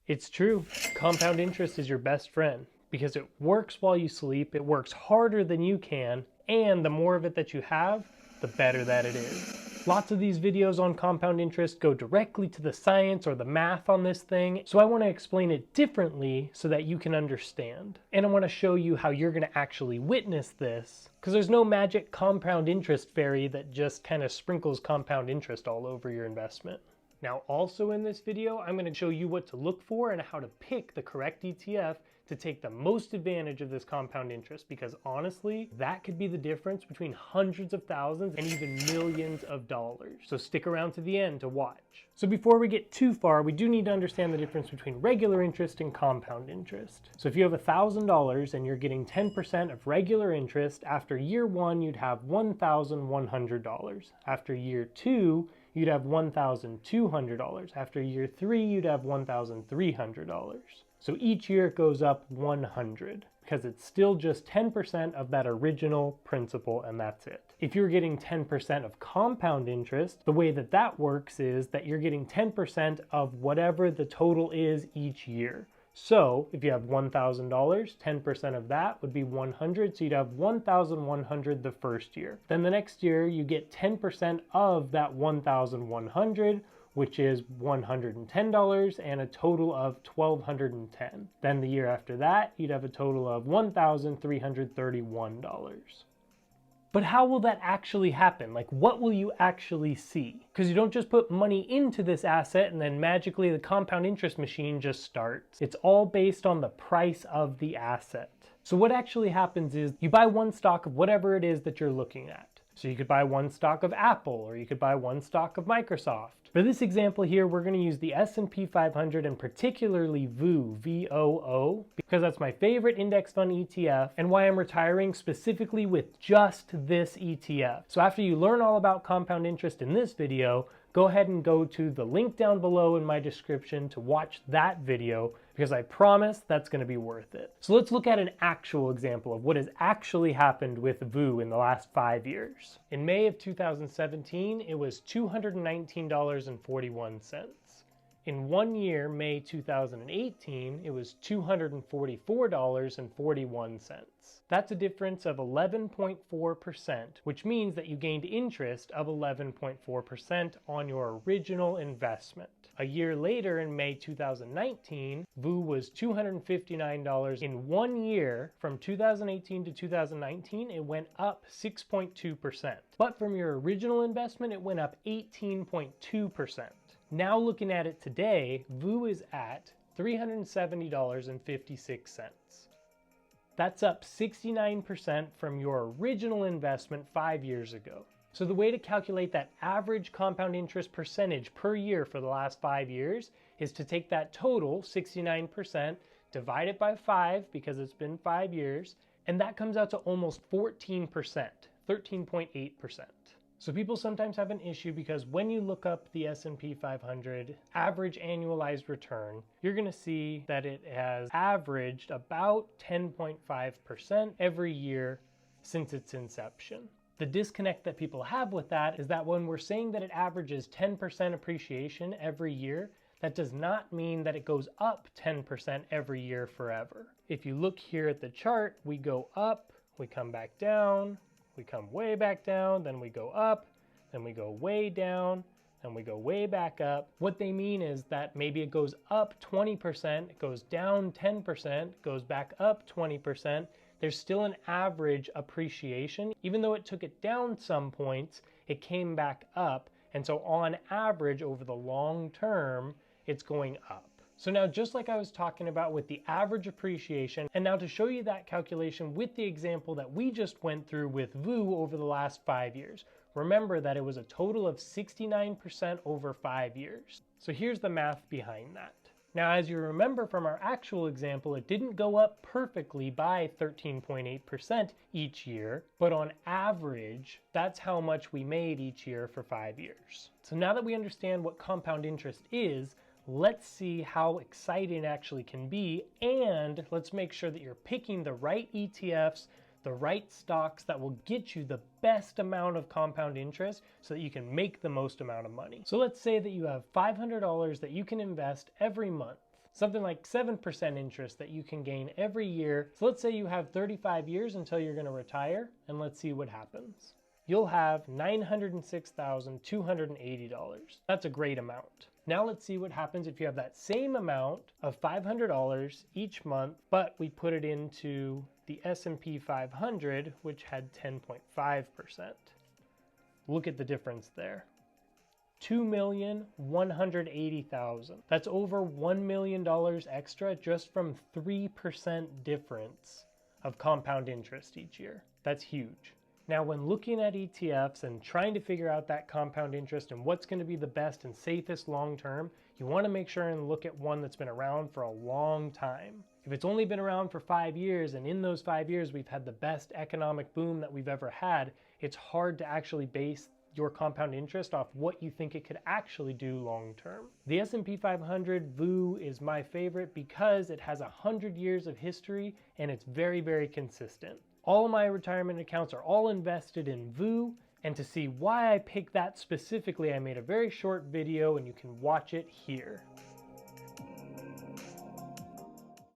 It's true. Compound interest is your best friend because it works while you sleep, it works harder than you can, and the more of it that you have, the better that it is. Lots of these videos on compound interest go directly to the science or the math on this thing, so I want to explain it differently so that you can understand. And I want to show you how you're going to actually witness this, because there's no magic compound interest fairy that just kind of sprinkles compound interest all over your investment. Now, also in this video, I'm going to show you what to look for and how to pick the correct ETF to take the most advantage of this compound interest, because honestly, that could be the difference between hundreds of thousands and even millions of dollars. So stick around to the end to watch. So before we get too far, we do need to understand the difference between regular interest and compound interest. So if you have $1,000 and you're getting 10% of regular interest, after year one, you'd have $1,100. After year two, you'd have $1,200. After year three, you'd have $1,300. So each year it goes up 100 because it's still just 10% of that original principal, and that's it. If you're getting 10% of compound interest, the way that that works is that you're getting 10% of whatever the total is each year. So if you have $1,000, 10% of that would be 100, so you'd have 1,100 the first year. Then the next year you get 10% of that 1,100, which is $110 and a total of $1,210. Then the year after that, you'd have a total of $1,331. But how will that actually happen? Like, what will you actually see? Because you don't just put money into this asset and then magically the compound interest machine just starts. It's all based on the price of the asset. So what actually happens is you buy one stock of whatever it is that you're looking at. So you could buy one stock of Apple, or you could buy one stock of Microsoft. For this example here, we're going to use the S&P 500 and particularly VOO, V-O-O, because that's my favorite index fund ETF and why I'm retiring specifically with just this ETF. So after you learn all about compound interest in this video, go ahead and go to the link down below in my description to watch that video, because I promise that's going to be worth it. So let's look at an actual example of what has actually happened with VOO in the last 5 years. In May of 2017, it was $219.41. In 1 year, May 2018, it was $244.41. That's a difference of 11.4%, which means that you gained interest of 11.4% on your original investment. A year later, in May 2019, VOO was $259. In 1 year, from 2018 to 2019, it went up 6.2%. But from your original investment, it went up 18.2%. Now looking at it today, VOO is at $370.56. That's up 69% from your original investment 5 years ago. So the way to calculate that average compound interest percentage per year for the last 5 years is to take that total, 69%, divide it by 5 because it's been 5 years, and that comes out to almost 14%, 13.8%. So people sometimes have an issue because when you look up the S&P 500 average annualized return, you're going to see that it has averaged about 10.5% every year since its inception. The disconnect that people have with that is that when we're saying that it averages 10% appreciation every year, that does not mean that it goes up 10% every year forever. If you look here at the chart, we go up, we come back down, we come way back down, then we go up, then we go way down, then we go way back up. What they mean is that maybe it goes up 20%, it goes down 10%, goes back up 20%. There's still an average appreciation. Even though it took it down some points, it came back up. And so on average, over the long term, it's going up. So now, just like I was talking about with the average appreciation, and now to show you that calculation with the example that we just went through with VOO over the last 5 years. Remember that it was a total of 69% over 5 years. So here's the math behind that. Now, as you remember from our actual example, it didn't go up perfectly by 13.8% each year, but on average, that's how much we made each year for 5 years. So now that we understand what compound interest is, let's see how exciting it actually can be, and let's make sure that you're picking the right ETFs, the right stocks that will get you the best amount of compound interest so that you can make the most amount of money. So let's say that you have $500 that you can invest every month. something like 7% interest that you can gain every year. So let's say you have 35 years until you're going to retire, and let's see what happens. You'll have $906,280. That's a great amount. Now let's see what happens if you have that same amount of $500 each month, but we put it into the S&P 500, which had 10.5%. Look at the difference there. $2,180,000. That's over $1 million extra just from 3% difference of compound interest each year. That's huge. Now, when looking at ETFs and trying to figure out that compound interest and what's going to be the best and safest long term, you want to make sure and look at one that's been around for a long time. If it's only been around for 5 years, and in those 5 years we've had the best economic boom that we've ever had, it's hard to actually base your compound interest off what you think it could actually do long term. The S&P 500 VOO is my favorite because it has 100 years of history and it's very, very consistent. All of my retirement accounts are all invested in VOO, and to see why I picked that specifically, I made a very short video and you can watch it here.